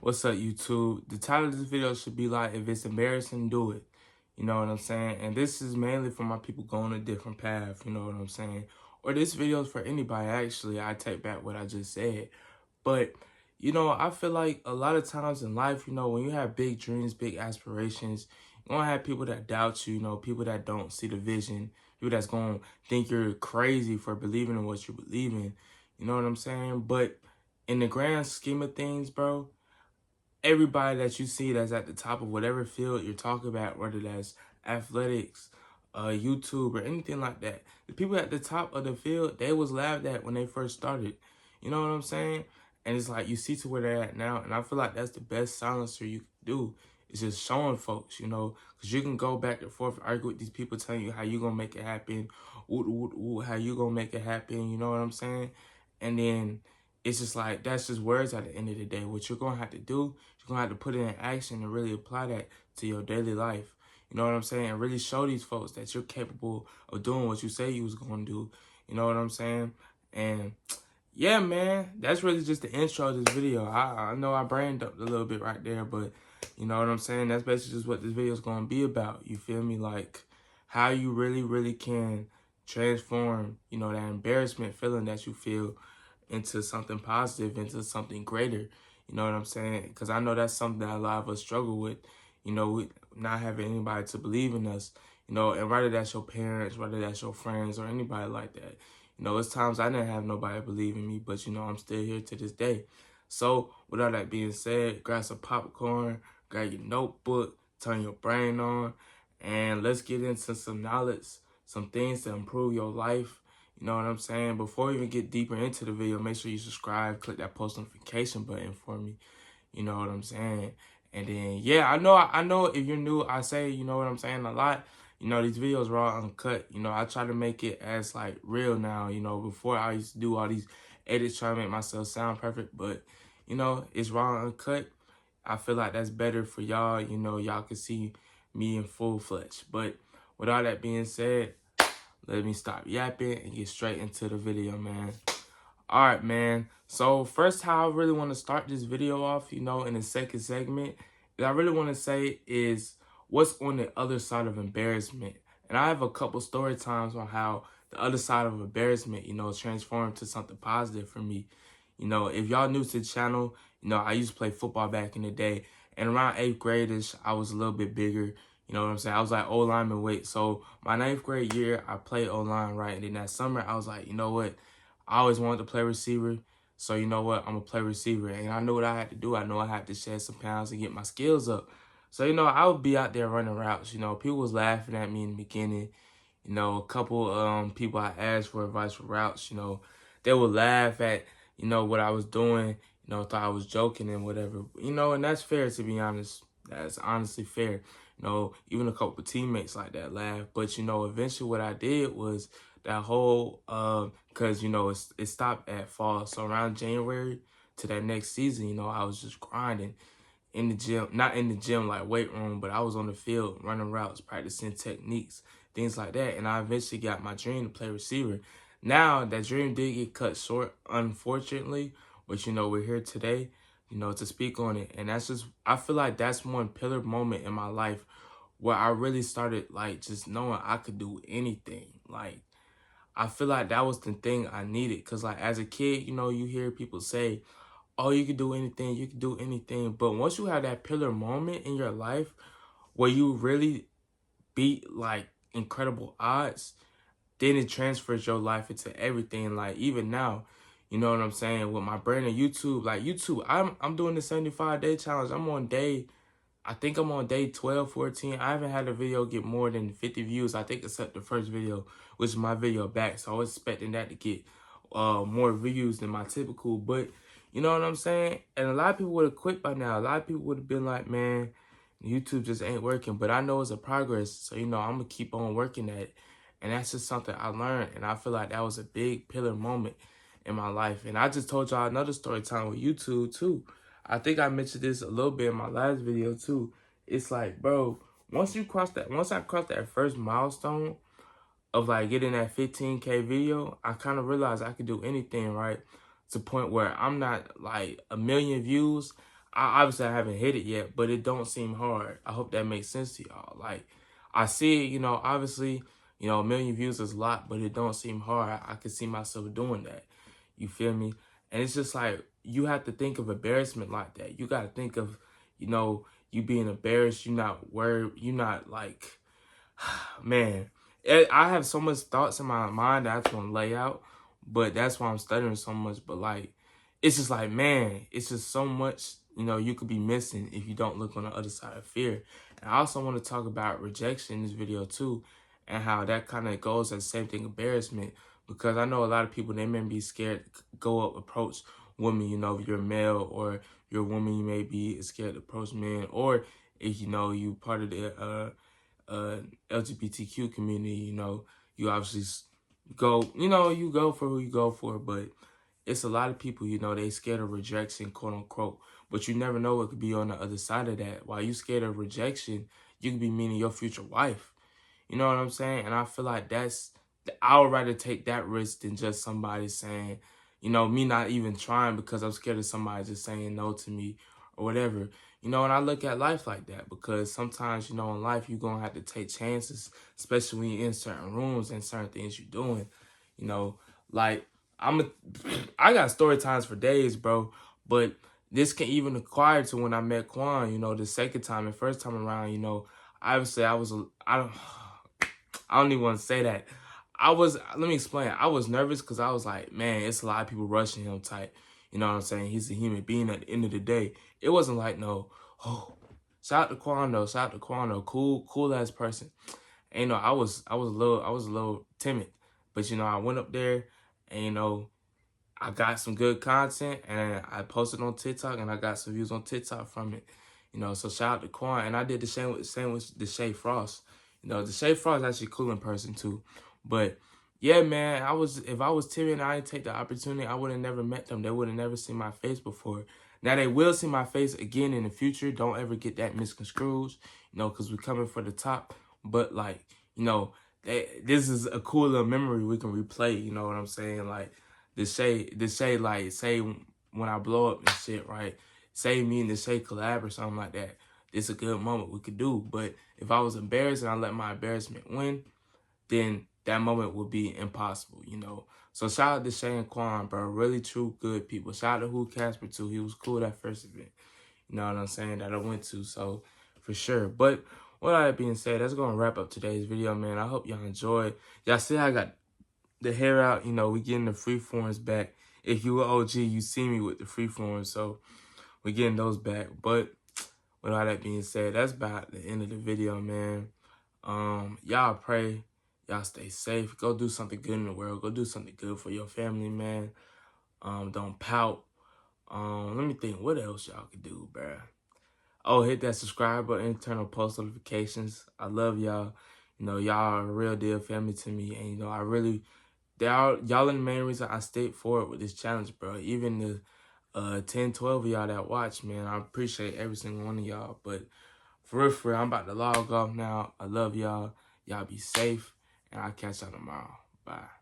What's up, YouTube? The title of this video should be like, if it's embarrassing, do it. You know what I'm saying? And this is mainly for my people going a different path, you know what I'm saying? Or this video is for anybody, actually. I take back what I just said. But, I feel like a lot of times in life, when you have big dreams, big aspirations, you're going to have people that doubt you, people that don't see the vision, people that's going to think you're crazy for believing in what you believe in. You know what I'm saying? But in the grand scheme of things, bro, everybody that you see that's at the top of whatever field you're talking about, whether that's athletics, YouTube, or anything like that, the people at the top of the field, they was laughed at when they first started. You know what I'm saying? And it's like you see to where they're at now, and I feel like that's the best silencer you can do. It's just showing folks, because you can go back and forth, argue with these people, telling you how you gonna make it happen, how you gonna make it happen. You know what I'm saying? And then it's just like, that's just words at the end of the day. What you're going to have to do, you're going to have to put it in action and really apply that to your daily life. You know what I'm saying? And really show these folks that you're capable of doing what you say you was going to do. You know what I'm saying? And yeah, man, that's really just the intro of this video. I know I brained up a little bit right there, but you know what I'm saying? That's basically just what this video is going to be about. You feel me? Like how you really, really can transform, that embarrassment feeling that you feel into something positive, into something greater. You know what I'm saying? Because I know that's something that a lot of us struggle with, with not having anybody to believe in us, and whether that's your parents, whether that's your friends or anybody like that. It's times I didn't have nobody believe in me, but, I'm still here to this day. So, with all that being said, grab some popcorn, grab your notebook, turn your brain on, and let's get into some knowledge, some things to improve your life. You know what I'm saying? Before we even get deeper into the video, make sure you subscribe, click that post notification button for me. You know what I'm saying? And then, yeah, I know if you're new, I say, you know what I'm saying, a lot. These videos are all uncut. I try to make it as, like, real now. Before I used to do all these edits trying to make myself sound perfect. But, it's raw and uncut. I feel like that's better for y'all. Y'all can see me in full flesh. But with all that being said, let me stop yapping and get straight into the video, man. All right, man. So first, how I really want to start this video off, in the second segment, that I really want to say is what's on the other side of embarrassment. And I have a couple story times on how the other side of embarrassment, transformed to something positive for me. If y'all new to the channel, I used to play football back in the day. And around 8th grade-ish, I was a little bit bigger. You know what I'm saying? I was like O-lineman weight. So my 9th grade year, I played O-line, right? And then that summer, I was like, you know what? I always wanted to play receiver. So you know what? I'm going to play receiver. And I knew what I had to do. I know I had to shed some pounds and get my skills up. So, I would be out there running routes. People was laughing at me in the beginning. A couple people I asked for advice for routes, they would laugh at, what I was doing, thought I was joking and whatever. And that's fair, to be honest. That's honestly fair. Even a couple of teammates like that laugh. But, eventually what I did was that whole, because, it stopped at fall. So around January to that next season, I was just grinding in the gym. Not in the gym like weight room, but I was on the field running routes, practicing techniques, things like that. And I eventually got my dream to play receiver. Now, that dream did get cut short, unfortunately. But, we're here today, to speak on it. And that's just, I feel like that's one pillar moment in my life where I really started, like, just knowing I could do anything. Like, I feel like that was the thing I needed. Because, like, as a kid, you hear people say, oh, you can do anything, you can do anything. But once you have that pillar moment in your life where you really beat, like, incredible odds, then it transfers your life into everything. Like, even now, you know what I'm saying? With my brand on YouTube, like, YouTube, I'm doing the 75-day challenge. I think I'm on day 12, 14. I haven't had a video get more than 50 views, I think, except the first video, which is my video back. So I was expecting that to get more views than my typical. But you know what I'm saying? And a lot of people would have quit by now. A lot of people would have been like, man, YouTube just ain't working. But I know it's a progress. So, I'm going to keep on working at it. And that's just something I learned. And I feel like that was a big pillar moment in my life. And I just told y'all another story time with YouTube, too. I think I mentioned this a little bit in my last video, too. It's like, bro, once I crossed that first milestone of, like, getting that 15K video, I kind of realized I could do anything, right? To the point where I'm not, like, a million views. obviously I haven't hit it yet, but it don't seem hard. I hope that makes sense to y'all. Like, I see it, obviously, a million views is a lot, but it don't seem hard. I could see myself doing that. You feel me? And it's just like, you have to think of embarrassment like that. You got to think of, you being embarrassed. You not worried. You not like, man, I have so much thoughts in my mind that I just want to lay out, but that's why I'm stuttering so much. But like, it's just like, man, it's just so much, you could be missing if you don't look on the other side of fear. And I also want to talk about rejection in this video too, and how that kind of goes at the same thing, embarrassment, because I know a lot of people, they may be scared to go up, approach women, if you're a male, or you're a woman, you may be scared to approach men, or if, you part of the, LGBTQ community, you obviously go, you go for who you go for, but it's a lot of people, they scared of rejection, quote unquote, but you never know what could be on the other side of that. While you scared of rejection, you could be meeting your future wife. You know what I'm saying? And I feel like I would rather take that risk than just somebody saying, me not even trying because I'm scared of somebody just saying no to me or whatever. And I look at life like that because sometimes, in life, you're going to have to take chances, especially when you're in certain rooms and certain things you're doing. Like, I got story times for days, bro, but this can even acquire to when I met Quan, the second time and first time around, obviously I don't even want to say that. Let me explain. I was nervous because I was like, man, it's a lot of people rushing him type. You know what I'm saying? He's a human being at the end of the day. It wasn't like, no, shout out to Quan though, shout out to Quan though, cool ass person. And I was a little timid. But I went up there and I got some good content and I posted on TikTok and I got some views on TikTok from it. So shout out to Quan. And I did the same with the Shay Frost. The Shay Frost is actually cool in person too. But yeah, man, if I was timid and I didn't take the opportunity, I would have never met them. They would have never seen my face before. Now they will see my face again in the future. Don't ever get that misconstrued, because we're coming for the top. But like, this is a cool little memory we can replay. You know what I'm saying? Like, the Shay, like, say when I blow up and shit, right? Say me and the Shay collab or something like that. It's a good moment we could do. But if I was embarrassed and I let my embarrassment win, then that moment would be impossible, So shout out to Shay and Quan, bro. Really true good people. Shout out to Who Casper too. He was cool that first event. You know what I'm saying? That I went to. So for sure. But with all that being said, that's gonna wrap up today's video, man. I hope y'all enjoyed. Y'all see I got the hair out, we getting the freeforms back. If you were OG, you see me with the freeforms, so we're getting those back. But with all that being said, that's about the end of the video, man. Y'all pray, y'all stay safe. Go do something good in the world. Go do something good for your family, man. Don't pout. Let me think, what else y'all could do, bruh? Oh, hit that subscribe button, turn on post notifications. I love y'all. Y'all are a real deal family to me, and I really. Y'all are the main reason I stayed forward with this challenge, bro. Even the 10, 12 of y'all that watch, man, I appreciate every single one of y'all. But for real, I'm about to log off now. I love y'all. Y'all be safe, and I'll catch y'all tomorrow. Bye.